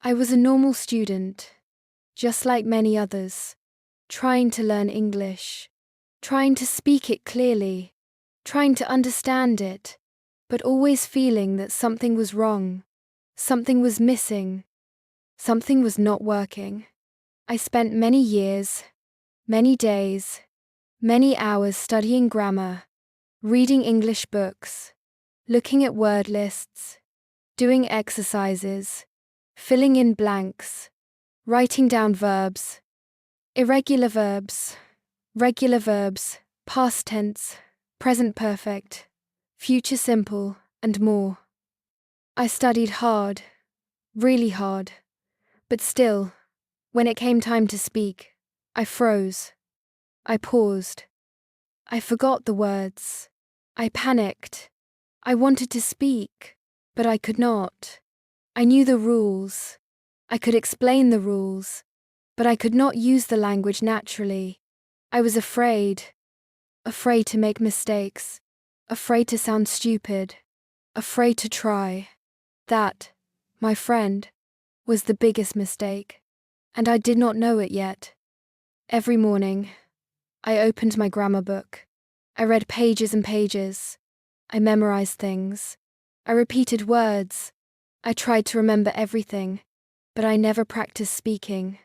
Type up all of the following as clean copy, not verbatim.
I was a normal student, just like many others, trying to learn English, trying to speak it clearly, trying to understand it, but always feeling that something was wrong, something was missing, something was not working. I spent many years, many days, many hours studying grammar, reading English books, looking at word lists, doing exercises, filling in blanks, writing down verbs, irregular verbs, regular verbs, past tense, present perfect, future simple, and more. I studied hard, really hard, but still, when it came time to speak, I froze. I paused. I forgot the words. I panicked. I wanted to speak, but I could not. I knew the rules. I could explain the rules, but I could not use the language naturally. I was afraid to make mistakes, afraid to sound stupid, afraid to try. That, my friend, was the biggest mistake, and I did not know it yet. Every morning, I opened my grammar book. I read pages and pages. I memorized things. I repeated words. I tried to remember everything, but I never practiced speaking.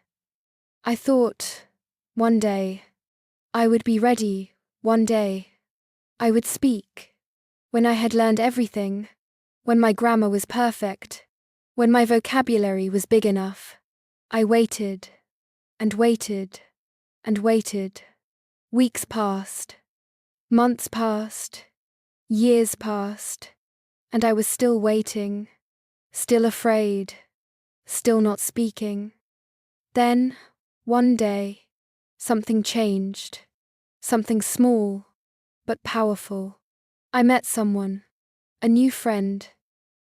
I thought, one day, I would be ready, one day. I would speak. When I had learned everything, when my grammar was perfect, when my vocabulary was big enough, I waited, and waited, and waited. Weeks passed, months passed, years passed, and I was still waiting, still afraid, still not speaking. Then, one day, something changed, something small, but powerful. I met someone, a new friend.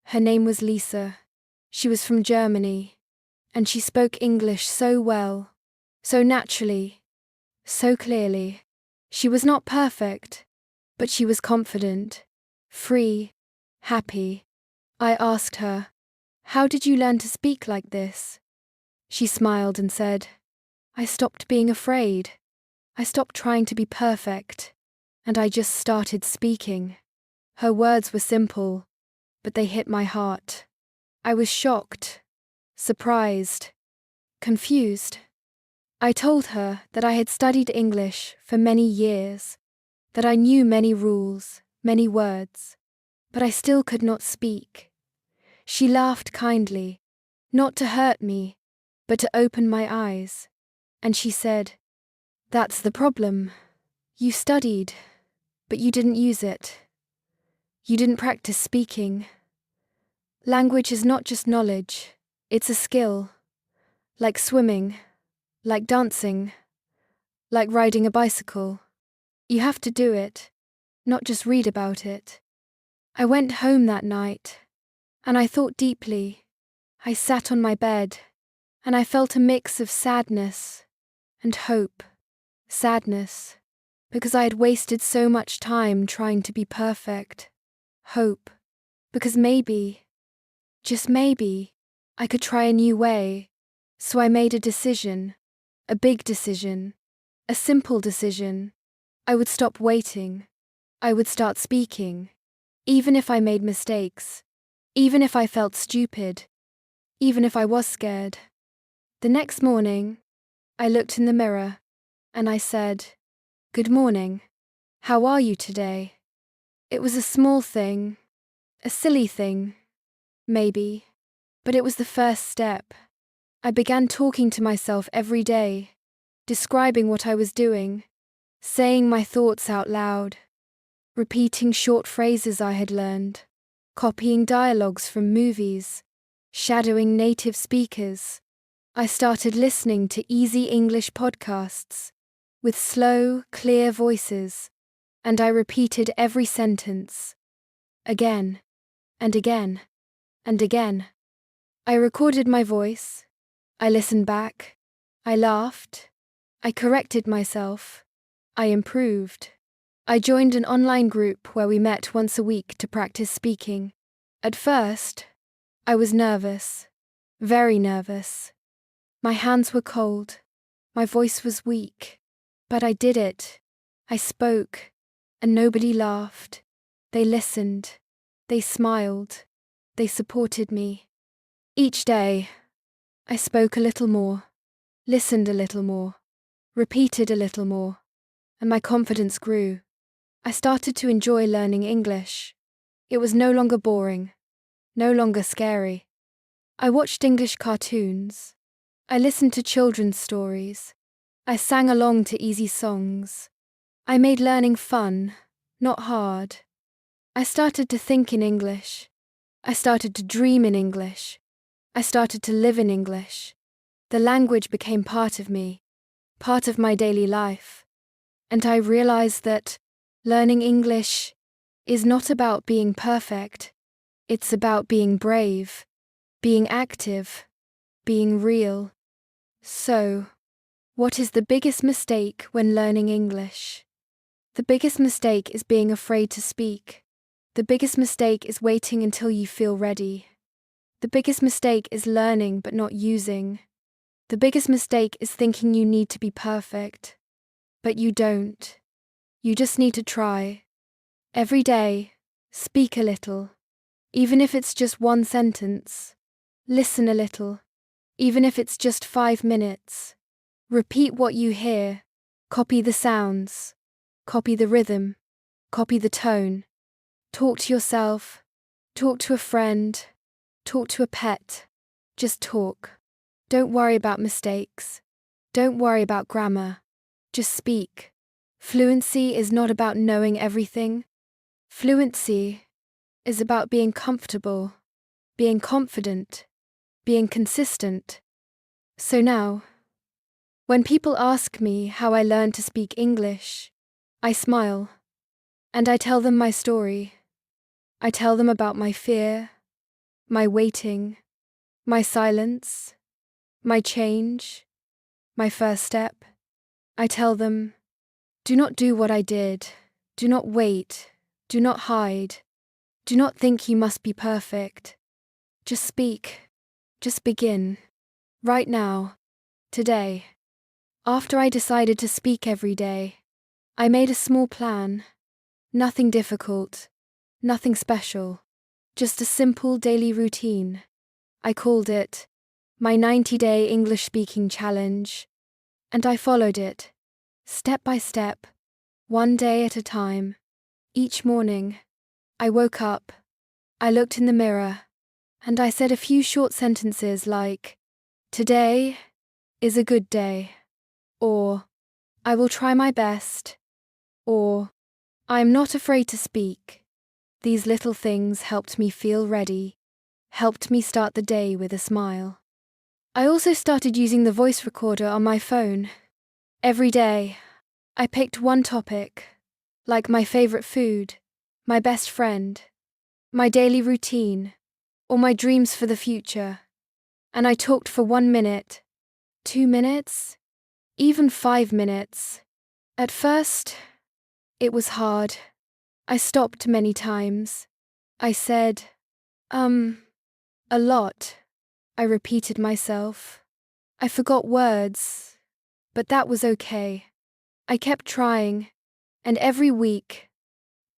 Her name was Lisa. She was from Germany, and she spoke English so well, so naturally, so clearly. She was not perfect, but she was confident, free, happy. I asked her, "How did you learn to speak like this?" She smiled and said, "I stopped being afraid. I stopped trying to be perfect, and I just started speaking." Her words were simple, but they hit my heart. I was shocked, surprised, confused. I told her that I had studied English for many years, that I knew many rules, many words, but I still could not speak. She laughed kindly, not to hurt me, but to open my eyes, and she said, "That's the problem. You studied, but you didn't use it. You didn't practice speaking. Language is not just knowledge, it's a skill, like swimming, like dancing, like riding a bicycle. You have to do it, not just read about it." I went home that night, and I thought deeply. I sat on my bed, and I felt a mix of sadness and hope. Sadness, because I had wasted so much time trying to be perfect. Hope, because maybe, just maybe, I could try a new way. So I made a decision, a big decision, a simple decision. I would stop waiting. I would start speaking, even if I made mistakes, even if I felt stupid, even if I was scared. The next morning, I looked in the mirror, and I said, "Good morning. How are you today?" It was a small thing, a silly thing, maybe, but it was the first step. I began talking to myself every day, describing what I was doing, saying my thoughts out loud, repeating short phrases I had learned, copying dialogues from movies, shadowing native speakers. I started listening to easy English podcasts with slow, clear voices, and I repeated every sentence, again, and again, and again. I recorded my voice. I listened back. I laughed. I corrected myself. I improved. I joined an online group where we met once a week to practice speaking. At first, I was nervous. very nervous. My hands were cold. My voice was weak. But I did it. I spoke, and nobody laughed. They listened. They smiled. They supported me. Each day, I spoke a little more, listened a little more, repeated a little more, and my confidence grew. I started to enjoy learning English. It was no longer boring, no longer scary. I watched English cartoons. I listened to children's stories. I sang along to easy songs. I made learning fun, not hard. I started to think in English. I started to dream in English. I started to live in English. The language became part of me, part of my daily life. And I realized that learning English is not about being perfect. It's about being brave, being active, being real. So, what is the biggest mistake when learning English? The biggest mistake is being afraid to speak. The biggest mistake is waiting until you feel ready. The biggest mistake is learning but not using. The biggest mistake is thinking you need to be perfect. But you don't. You just need to try. Every day, speak a little. Even if it's just one sentence. Listen a little. Even if it's just 5 minutes. Repeat what you hear. Copy the sounds. Copy the rhythm. Copy the tone. Talk to yourself. Talk to a friend. Talk to a pet. Just talk. Don't worry about mistakes. Don't worry about grammar. Just speak. Fluency is not about knowing everything. Fluency is about being comfortable, being confident, being consistent. So now, when people ask me how I learned to speak English, I smile, and I tell them my story. I tell them about my fear, my waiting, my silence, my change, my first step. I tell them, do not do what I did. Do not wait. Do not hide. Do not think you must be perfect. Just speak. Just begin. Right now. Today. After I decided to speak every day, I made a small plan. Nothing difficult. Nothing special. Just a simple daily routine. I called it my 90-day English speaking challenge. And I followed it. Step by step. One day at a time. Each morning, I woke up, I looked in the mirror, and I said a few short sentences like, "Today is a good day," or "I will try my best," or "I am not afraid to speak." These little things helped me feel ready, helped me start the day with a smile. I also started using the voice recorder on my phone. Every day, I picked one topic, like my favorite food, my best friend, my daily routine, or my dreams for the future. And I talked for 1 minute, 2 minutes, even 5 minutes. At first, it was hard. I stopped many times. I said, a lot. I repeated myself. I forgot words, but that was okay. I kept trying, and every week,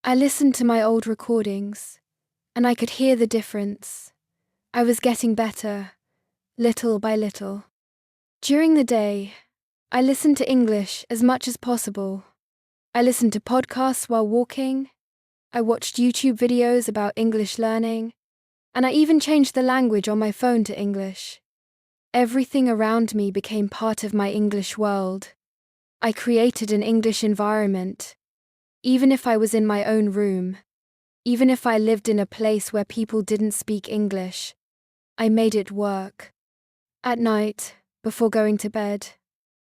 I listened to my old recordings, and I could hear the difference. I was getting better, little by little. During the day, I listened to English as much as possible. I listened to podcasts while walking. I watched YouTube videos about English learning, and I even changed the language on my phone to English. Everything around me became part of my English world. I created an English environment. Even if I was in my own room, even if I lived in a place where people didn't speak English, I made it work. At night, before going to bed,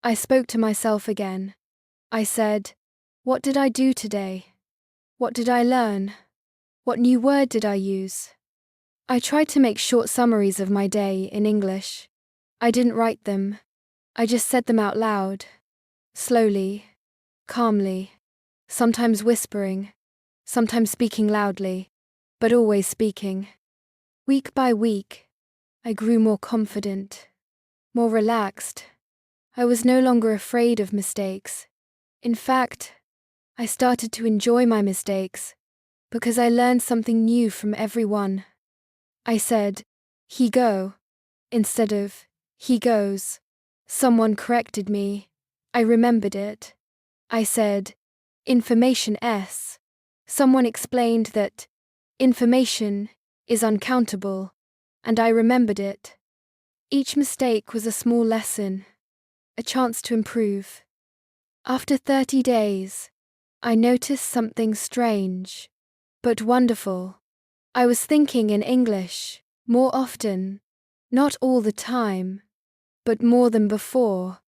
I spoke to myself again. I said, what did I do today? What did I learn? What new word did I use? I tried to make short summaries of my day in English. I didn't write them. I just said them out loud. Slowly, calmly, sometimes whispering, sometimes speaking loudly, but always speaking. Week by week, I grew more confident, more relaxed. I was no longer afraid of mistakes. In fact, I started to enjoy my mistakes because I learned something new from every one. I said, "He go," instead of, "He goes." Someone corrected me. I remembered it. I said, "Information S." Someone explained that information is uncountable, and I remembered it. Each mistake was a small lesson, a chance to improve. After 30 days, I noticed something strange, but wonderful. I was thinking in English more often, not all the time, but more than before.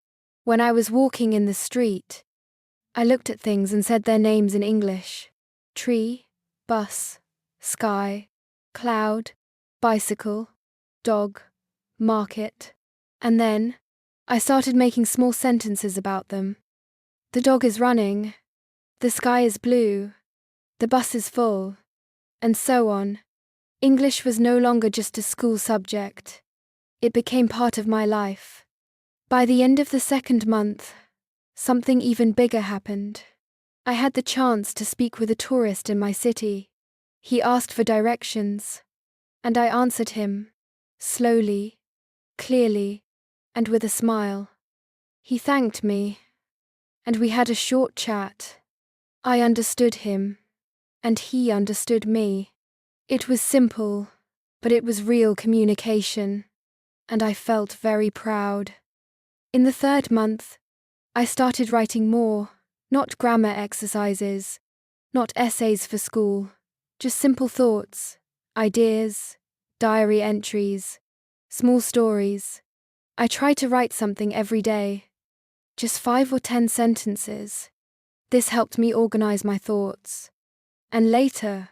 When I was walking in the street, I looked at things and said their names in English. Tree, bus, sky, cloud, bicycle, dog, market. And then, I started making small sentences about them. The dog is running. The sky is blue. The bus is full. And so on. English was no longer just a school subject. It became part of my life. By the end of the second month, something even bigger happened. I had the chance to speak with a tourist in my city. He asked for directions, and I answered him, slowly, clearly, and with a smile. He thanked me, and we had a short chat. I understood him, and he understood me. It was simple, but it was real communication, and I felt very proud. In the third month, I started writing more, not grammar exercises, not essays for school, just simple thoughts, ideas, diary entries, small stories. I tried to write something every day, just 5 or 10 sentences. This helped me organize my thoughts. And later,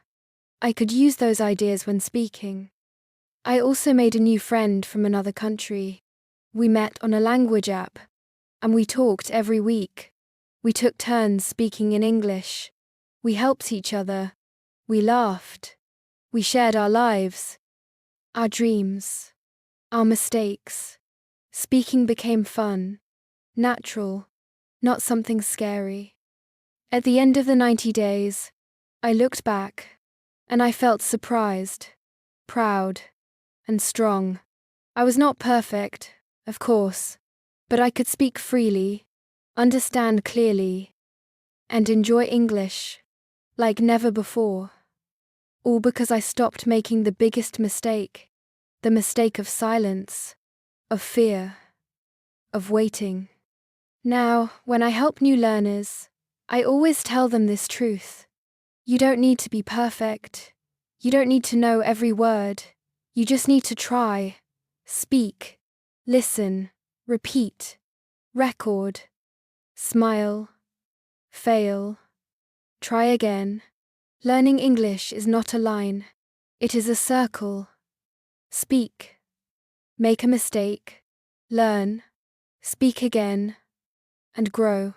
I could use those ideas when speaking. I also made a new friend from another country. We met on a language app, and we talked every week. We took turns speaking in English. We helped each other. We laughed. We shared our lives, our dreams, our mistakes. Speaking became fun, natural, not something scary. At the end of the 90 days, I looked back, and I felt surprised, proud, and strong. I was not perfect, of course, but I could speak freely, understand clearly, and enjoy English like never before. All because I stopped making the biggest mistake, the mistake of silence, of fear, of waiting. Now, when I help new learners, I always tell them this truth. You don't need to be perfect. You don't need to know every word. You just need to try, speak, listen, repeat, record, smile, fail, try again. Learning English is not a line. It is a circle. Speak, make a mistake, learn, speak again, and grow.